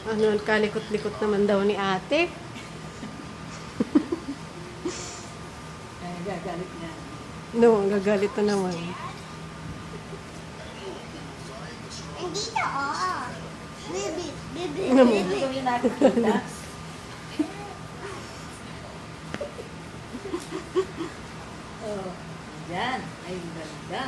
Ano, kalikot-likot naman daw ni ate. Ay, gagalit na. No, gagalit na naman. Andito, oo. Baby, baby, Ano mo? baby. Ito yung nakikita. Oh, dyan. Ay, ganda.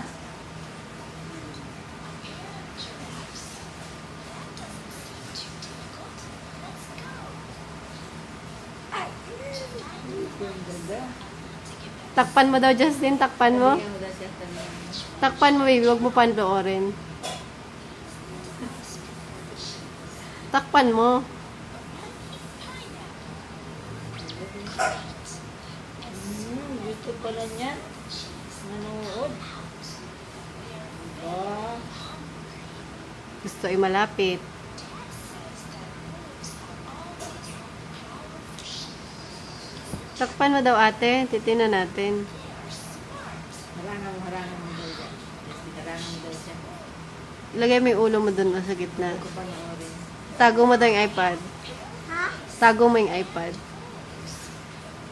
Ito yung ganda. Takpan mo daw, Justin. Takpan mo. Sabihan mo daw siya kanina. Takpan mo, baby. Huwag mo panoorin. Takpan mo. Gusto pala niya. Manood. Diba? Gusto ay malapit. Takpan mo daw, ate. Titinan natin. Harangan mo daw dyan. Harangan mo daw siya. Ilagay mo yung ulo mo dun sa gitna. Ako panoorin. Tago mo daw yung iPad. Ha? Tago mo yung iPad.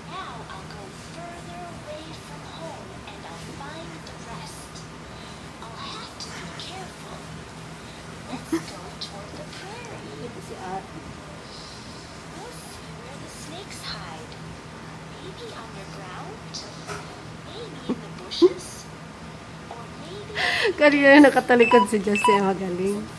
Now I'll go further away from home and I'll find the rest. I'll have to be careful. Let's go toward the prairie. Ito si ate. We'll see where the snakes hide. Maybe underground. Maybe in the bushes. Or maybe Kanina nakatalikod si Justin. Magaling.